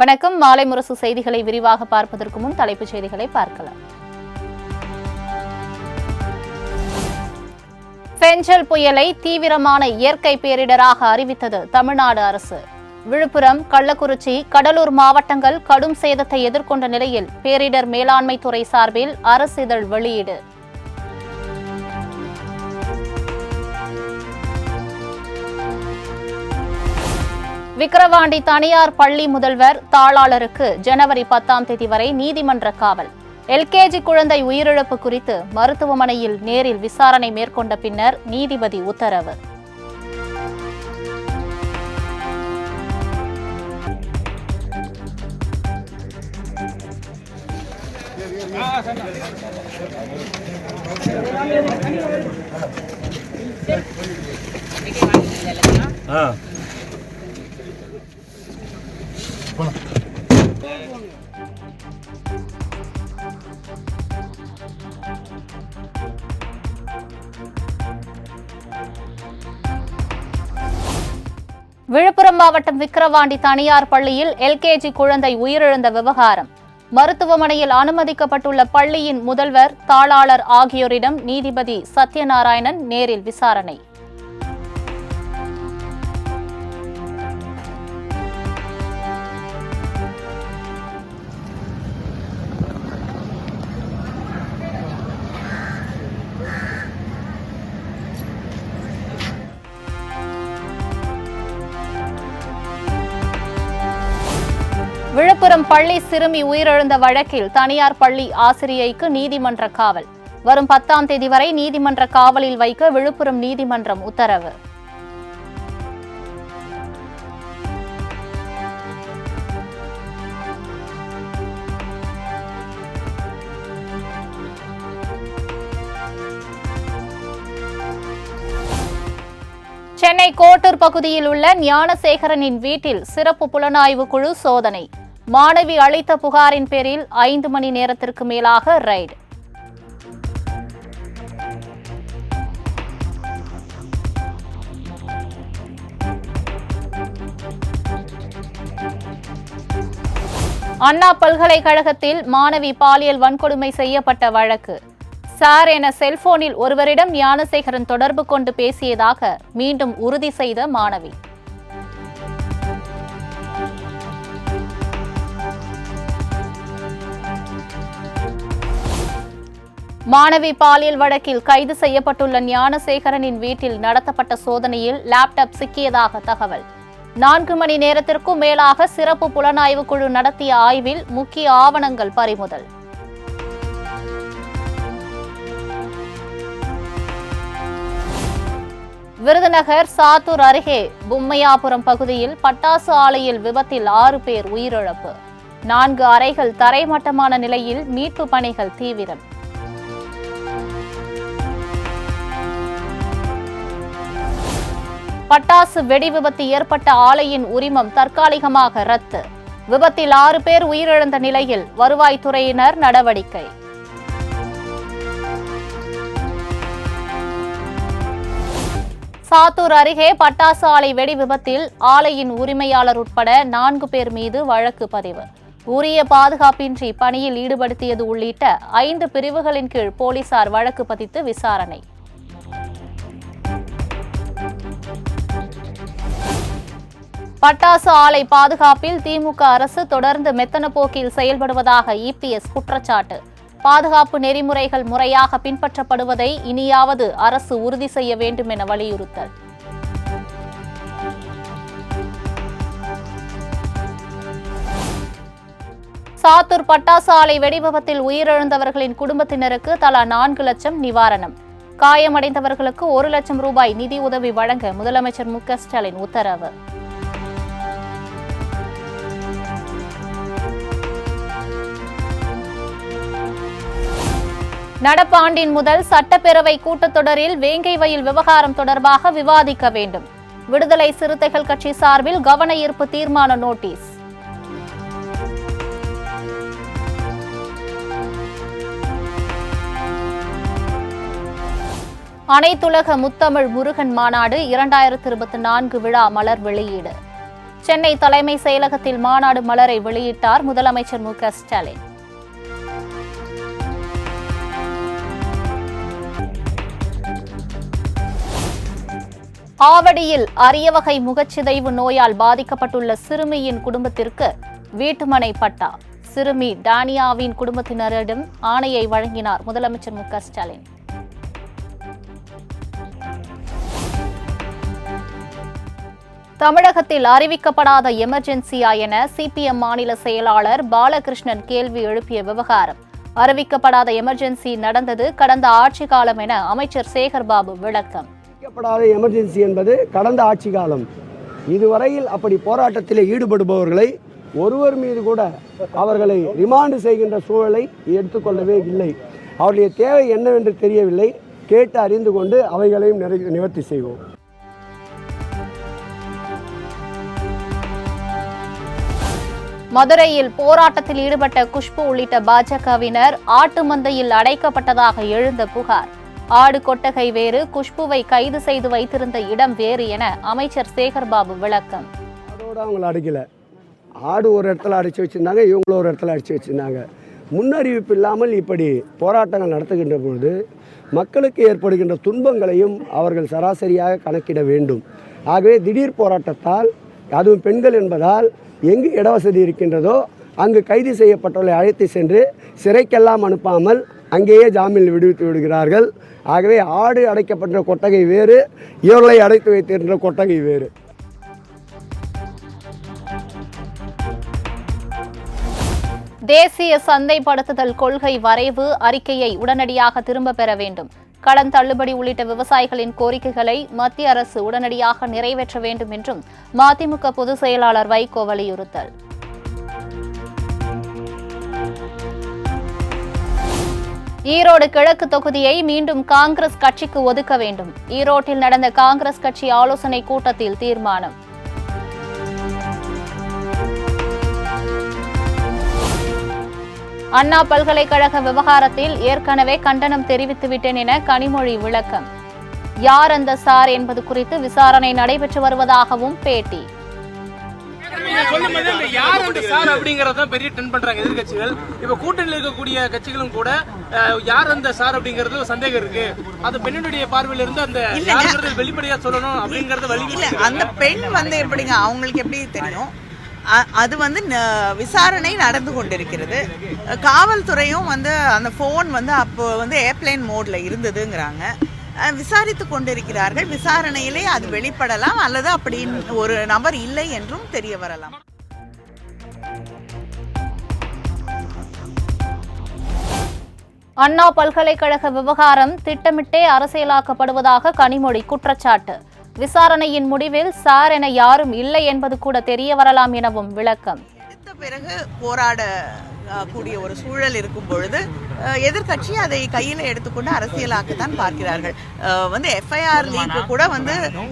வணக்கம். மாலை முரசு செய்திகளை விரிவாக பார்ப்பதற்கு முன் தலைப்புச் செய்திகளை பார்க்கலாம். பெஞ்சல் புயலை தீவிரமான இயற்கை பேரிடராக அறிவித்தது தமிழ்நாடு அரசு. விழுப்புரம், கள்ளக்குறிச்சி, கடலூர் மாவட்டங்கள் கடும் சேதத்தை எதிர்கொண்ட நிலையில் பேரிடர் மேலாண்மை துறை சார்பில் அரசிதழ் வெளியீடு. விக்கிரவாண்டி தனியார் பள்ளி முதல்வர் தாளாளருக்கு ஜனவரி 10 வரை நீதிமன்ற காவல். எல்கேஜி குழந்தை உயிரிழப்பு குறித்து மருத்துவமனையில் நேரில் விசாரணை மேற்கொண்ட பின்னர் நீதிபதி உத்தரவு. விழுப்புரம் மாவட்டம் விக்கிரவாண்டி தனியார் பள்ளியில் எல்கேஜி குழந்தை உயிரிழந்த விவகாரம். மருத்துவமனையில் அனுமதிக்கப்பட்டுள்ள பள்ளியின் முதல்வர், தாளாளர் ஆகியோரிடம் நீதிபதி சத்யநாராயணன் நேரில் விசாரணை. விழுப்புரம் பள்ளி சிறுமி உயிரிழந்த வழக்கில் தனியார் பள்ளி ஆசிரியைக்கு நீதிமன்ற காவல். வரும் 10 வரை நீதிமன்ற காவலில் வைக்க விழுப்புரம் நீதிமன்றம் உத்தரவு. சென்னை கோட்டூர் பகுதியில் உள்ள ஞானசேகரனின் வீட்டில் சிறப்பு புலனாய்வு குழு சோதனை. மாணவி அளித்த புகாரின் பேரில் 5 மணி நேரத்திற்கு மேலாக ரைடு. அண்ணா பல்கலைக்கழகத்தில் மாணவி பாலியல் வன்கொடுமை செய்யப்பட்ட வழக்கு. சார் என செல்போனில் ஒருவரிடம் ஞானசேகரன் தொடர்பு கொண்டு பேசியதாக மீண்டும் உறுதி செய்த மாணவி. மாணவி பாலியல் வழக்கில் கைது செய்யப்பட்டுள்ள ஞானசேகரனின் வீட்டில் நடத்தப்பட்ட சோதனையில் லேப்டாப் சிக்கியதாக தகவல். 4 மணி நேரத்திற்கும் மேலாக சிறப்பு புலனாய்வு குழு நடத்திய ஆய்வில் முக்கிய ஆவணங்கள் பறிமுதல். விருதுநகர் சாத்தூர் அருகே பொம்மையாபுரம் பகுதியில் பட்டாசு ஆலையில் விபத்தில் 6 பேர் உயிரிழப்பு. 4 அறைகள் தரைமட்டமான நிலையில் மீட்பு பணிகள் தீவிரம். பட்டாசு வெடி விபத்து ஏற்பட்ட ஆலையின் உரிமம் தற்காலிகமாக ரத்து. விபத்தில் 6 பேர் உயிரிழந்த நிலையில் வருவாய்த்துறையினர் நடவடிக்கை. சாத்தூர் அருகே பட்டாசு ஆலை வெடி விபத்தில் ஆலையின் உரிமையாளர் உட்பட 4 பேர் மீது வழக்கு பதிவு. உரிய பாதுகாப்பின்றி பணியில் ஈடுபடுத்தியது உள்ளிட்ட 5 பிரிவுகளின் கீழ் போலீசார் வழக்கு பதித்து விசாரணை. பட்டாசு ஆலை பாதுகாப்பில் திமுக அரசு தொடர்ந்து மெத்தன போக்கில் செயல்படுவதாக இபிஎஸ் குற்றச்சாட்டு. பாதுகாப்பு நெறிமுறைகள் முறையாக பின்பற்றப்படுவதை இனியாவது அரசு உறுதி செய்ய வேண்டும் என வலியுறுத்தல். சாத்தூர் பட்டாசு ஆலை வெடி விபத்தில் உயிரிழந்தவர்களின் குடும்பத்தினருக்கு தலா 4 லட்சம் நிவாரணம். காயமடைந்தவர்களுக்கு 1 லட்சம் ரூபாய் நிதி உதவி வழங்க முதலமைச்சர் மு.க. ஸ்டாலின் உத்தரவு. நடப்பாண்டின் முதல் சட்டப்பேரவை கூட்டத்தொடரில் வேங்கை வயல் விவகாரம் தொடர்பாக விவாதிக்க வேண்டும். விடுதலை சிறுத்தைகள் கட்சி சார்பில் கவன ஈர்ப்பு தீர்மான நோட்டீஸ். அனைத்துலக முத்தமிழ் முருகன் மாநாடு 2024 விழா மலர் வெளியீடு. சென்னை தலைமை செயலகத்தில் மாநாடு மலரை வெளியிட்டார் முதலமைச்சர் மு.க. ஸ்டாலின். ஆவடியில் அரிய வகை முகச்சிதைவு நோயால் பாதிக்கப்பட்டுள்ள சிறுமியின் குடும்பத்திற்கு வீட்டுமனை பட்டா. சிறுமி டானியாவின் குடும்பத்தினரிடம் ஆணையை வழங்கினார் முதலமைச்சர் மு.க. ஸ்டாலின். தமிழகத்தில் அறிவிக்கப்படாத எமர்ஜென்சியா என சிபிஎம் மாநில செயலாளர் பாலகிருஷ்ணன் கேள்வி எழுப்பிய விவகாரம். அறிவிக்கப்படாத எமர்ஜென்சி நடந்தது கடந்த ஆட்சி காலம் என அமைச்சர் சேகர்பாபு விளக்கம். அறிவிக்கப்படாத எமர்ஜென்சி என்பது கடந்த ஆட்சி காலம். இதுவரையில் அப்படி போராட்டத்தில் ஈடுபடுபவர்களை ஒருவர் மீது கூட அவர்களை ரிமாண்ட் செய்கின்ற சூழலை எடுத்துக்கொள்ளவே இல்லை. அவருடைய தேவை என்னவென்று தெரியவில்லை. கேட்டு அறிந்து கொண்டு அவைகளையும் நிவர்த்தி செய்வோம். மதுரையில் போராட்டத்தில் ஈடுபட்ட குஷ்பு உள்ளிட்ட பாஜகவினர் ஆட்டு மந்தையில் அடைக்கப்பட்டதாக எழுந்த புகார். ஆடு கொட்டகை வேறு, குஷ்புவை கைது செய்து வைத்திருந்த இடம் வேறு என அமைச்சர் சேகர்பாபு விளக்கம். அதோடு அவங்களை அடைக்கல. ஆடு ஒரு இடத்துல அடைச்சி வச்சிருந்தாங்க, இவங்களும் ஒரு இடத்துல அடைச்சி வச்சிருந்தாங்க. முன்னறிவிப்பு இல்லாமல் இப்படி போராட்டங்கள் நடத்துகின்ற பொழுது மக்களுக்கு ஏற்படுகின்ற துன்பங்களையும் அவர்கள் சராசரியாக கணக்கிட வேண்டும். ஆகவே திடீர் போராட்டத்தால், அதுவும் பெண்கள் என்பதால் எங்கு இடவசதி இருக்கின்றதோ அங்கு கைது செய்யப்பட்டவர்களை அழைத்து சென்று சிறைக்கெல்லாம் அனுப்பாமல் அங்கேயே ஜாமீனில் விடுவித்து விடுகிறார்கள். ஆகவே ஆடு அடைக்கப்பட்ட கொட்டகை வேறு, இவர்களை அடைத்து வைத்திருக்கின்ற கொட்டகை வேறு. தேசிய சந்தைப்படுத்துதல் கொள்கை வரைவு அறிக்கையை உடனடியாக திரும்ப பெற வேண்டும். கடன் தள்ளுபடி உள்ளிட்ட விவசாயிகளின் கோரிக்கைகளை மத்திய அரசு உடனடியாக நிறைவேற்ற வேண்டும் என்றும் மதிமுக பொதுச் செயலாளர் வைகோ வலியுறுத்தல். ஈரோடு கிழக்கு தொகுதியை மீண்டும் காங்கிரஸ் கட்சிக்கு ஒதுக்க வேண்டும். ஈரோட்டில் நடந்த காங்கிரஸ் கட்சி ஆலோசனை கூட்டத்தில் தீர்மானம். அண்ணா பல்கலைக்கழக விவகாரத்தில் ஏற்கனவே கண்டனம் தெரிவித்துவிட்டேன் என கனிமொழி விளக்கம். யார் அந்த சார் என்பது குறித்து விசாரணை நடைபெற்று வருவதாகவும் பேட்டி. யார் அந்த சார் அப்படிங்கறத பெரிய டென் பண்றாங்க எதிர்கட்சிகள். இப்ப கூட்டணியில் இருக்கக்கூடிய கட்சிகளும் கூட யார் அந்த சார் அப்படிங்கறது சந்தேகம் இருக்கு. அது பெண்ணுடைய பார்வையில இருந்து அந்த வெளிப்படையா சொல்லணும் அப்படிங்கறது வழி. அந்த பெண் எப்படிங்க, அவங்களுக்கு எப்படி தெரியும்? அது விசாரணை நடந்து கொண்டிருக்கிறது. காவல்துறையும் அந்த போன் அப்போ ஏர்பிளைன் மோட்ல இருந்ததுங்கிறாங்க. விசாரித்து கொண்டிருக்கிறார்கள். விசாரணையிலே அது வெளிப்படலாம், அல்லது அப்படி ஒரு நபர் இல்லை என்றும் தெரிய வரலாம். அண்ணா பல்கலைக்கழக விவகாரம் திட்டமிட்டே அரசியலாக்கப்படுவதாக கனிமொழி குற்றச்சாட்டு. விசாரணையின் முடிவில் சார் என யாரும் இல்லை என்பது கூட தெரிய வரலாம் எனவும் விளக்கம். பிறகு போராட கூடிய ஒரு சூழல் இருக்கும் பொழுது எதிர்கட்சி அதை கையில எடுத்துக்கொண்டு அரசியலாக்கத்தான் பார்க்கிறார்கள். எஃப்ஐஆர் லீக் கூட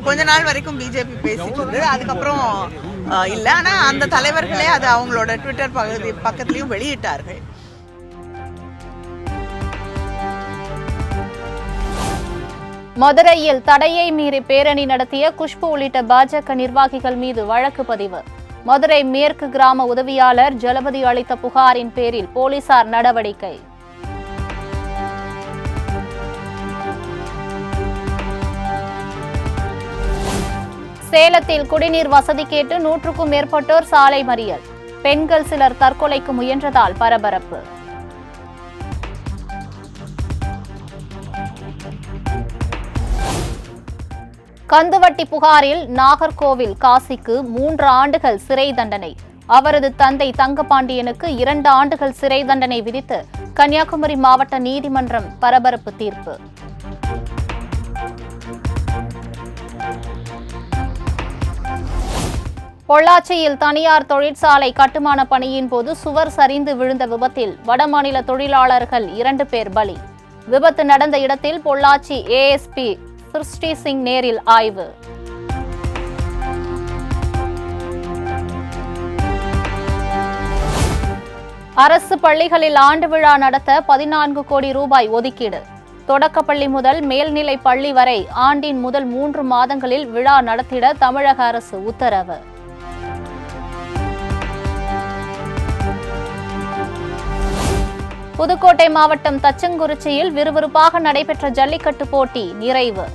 கொஞ்ச நாள் வரைக்கும் பிஜேபி பேசிட்டு இருந்தது. அதுக்கப்புறம் இல்லை. ஆனா அந்த தலைவர்களே அது அவங்களோட ட்விட்டர் பக்கத்திலையும் வெளியிட்டார்கள். மதுரையில் தடையை மீறி பேரணி நடத்திய குஷ்பு உள்ளிட்ட பாஜக நிர்வாகிகள் மீது வழக்கு பதிவு. மதுரை மேற்கு கிராம உதவியாளர் ஜலபதி அளித்த புகாரின் பேரில் போலீசார் நடவடிக்கை. சேலத்தில் குடிநீர் வசதி கேட்டு 100க்கும் மேற்பட்டோர் சாலை மறியல். பெண்கள் சிலர் தற்கொலைக்கு முயன்றதால் பரபரப்பு. கந்துவட்டி புகாரில் நாகர்கோவில் காசிக்கு 3 ஆண்டுகள் சிறை தண்டனை. அவரது தந்தை தங்கபாண்டியனுக்கு 2 ஆண்டுகள் சிறை தண்டனை விதித்து கன்னியாகுமரி மாவட்ட நீதிமன்றம் பரபரப்பு தீர்ப்பு. பொள்ளாச்சியில் தனியார் தொழிற்சாலை கட்டுமான பணியின் போது சுவர் சரிந்து விழுந்த விபத்தில் வடமாநில தொழிலாளர்கள் 2 பேர் பலி. விபத்து நடந்த இடத்தில் பொள்ளாச்சி ஏஎஸ்பி சிருஷ்டி சிங் நேரில் ஆய்வு. அரசு பள்ளிகளில் ஆண்டு விழா நடத்த 14 கோடி ரூபாய் ஒதுக்கீடு. தொடக்கப்பள்ளி முதல் மேல்நிலை பள்ளி வரை ஆண்டின் முதல் 3 மாதங்களில் விழா நடத்திட தமிழக அரசு உத்தரவு. புதுக்கோட்டை மாவட்டம் தச்சங்குறிச்சியில் விறுவிறுப்பாக நடைபெற்ற ஜல்லிக்கட்டு போட்டி நிறைவு.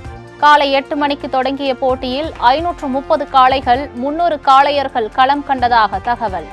காலை 8 மணிக்கு தொடங்கிய போட்டியில் 530 காளைகள் 300 காளையர்கள் களம் கண்டதாக தகவல்.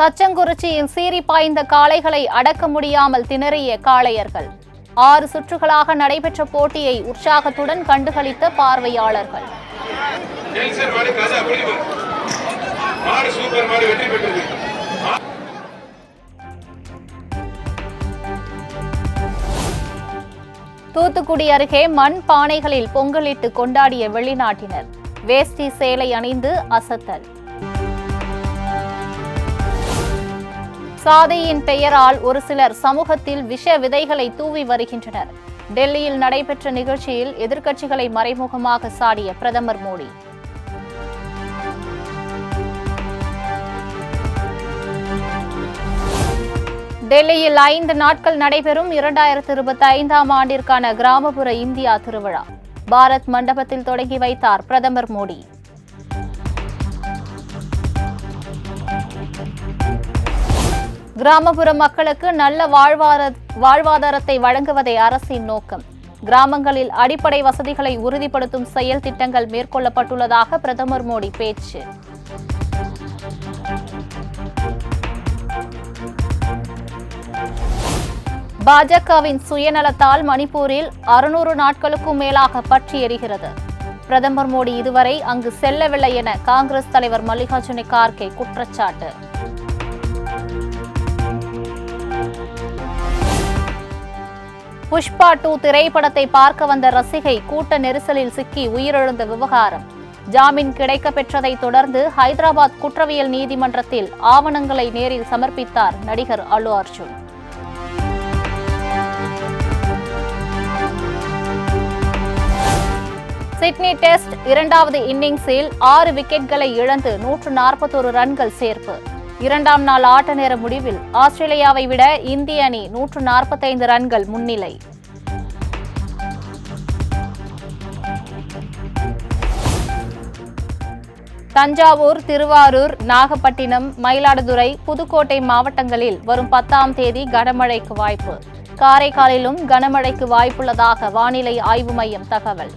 தச்சங்குறிச்சியில் சீறி பாய்ந்த காளைகளை அடக்க முடியாமல் திணறிய காளையர்கள். 6 சுற்றுகளாக நடைபெற்ற போட்டியை உற்சாகத்துடன் கண்டுகளித்த பார்வையாளர்கள். தூத்துக்குடி அருகே மண் பானைகளில் பொங்கலிட்டு கொண்டாடிய வெளிநாட்டினர். வேஷ்டி சேலை அணிந்து அசத்தல். சாதியின் பெயரால் ஒரு சிலர் சமூகத்தில் விஷ விதைகளை தூவி வருகின்றனர். டெல்லியில் நடைபெற்ற நிகழ்ச்சியில் எதிர்க்கட்சிகளை மறைமுகமாக சாடிய பிரதமர் மோடி. டெல்லியில் 5 நாட்கள் நடைபெறும் 2025ஆம் ஆண்டிற்கான கிராமப்புற இந்தியா திருவிழா பாரத் மண்டபத்தில் தொடங்கி வைத்தார் பிரதமர் மோடி. கிராமப்புற மக்களுக்கு நல்ல வாழ்வாதாரத்தை வழங்குவதே அரசின் நோக்கம். கிராமங்களில் அடிப்படை வசதிகளை உறுதிப்படுத்தும் செயல் திட்டங்கள் மேற்கொள்ளப்பட்டுள்ளதாக பிரதமர் மோடி பேச்சு. பாஜகவின் சுயநலத்தால் மணிப்பூரில் 600 நாட்களுக்கும் மேலாக பற்றி எரிகிறது. பிரதமர் மோடி இதுவரை அங்கு செல்லவில்லை என காங்கிரஸ் தலைவர் மல்லிகார்ஜுன கார்கே குற்றச்சாட்டு. புஷ்பா 2 திரைப்படத்தை பார்க்க வந்த ரசிகை கூட்ட நெரிசலில் சிக்கி உயிரிழந்த விவகாரம். ஜாமீன் கிடைக்க பெற்றதை தொடர்ந்து ஹைதராபாத் குற்றவியல் நீதிமன்றத்தில் ஆவணங்களை நேரில் சமர்ப்பித்தார் நடிகர் அல்லு அர்ஜுன். சிட்னி டெஸ்ட் 2வது இன்னிங்ஸில் 6 விக்கெட்களை இழந்து 141 ரன்கள் சேர்ப்பு. 2ஆம் நாள் ஆட்ட நேர முடிவில் ஆஸ்திரேலியாவை விட இந்திய அணி 145 ரன்கள் முன்னிலை. தஞ்சாவூர், திருவாரூர், நாகப்பட்டினம், மயிலாடுதுறை, புதுக்கோட்டை மாவட்டங்களில் வரும் 10ஆம் தேதி கனமழைக்கு வாய்ப்பு. காரைக்காலிலும் கனமழைக்கு வாய்ப்புள்ளதாக வானிலை ஆய்வு மையம் தகவல்.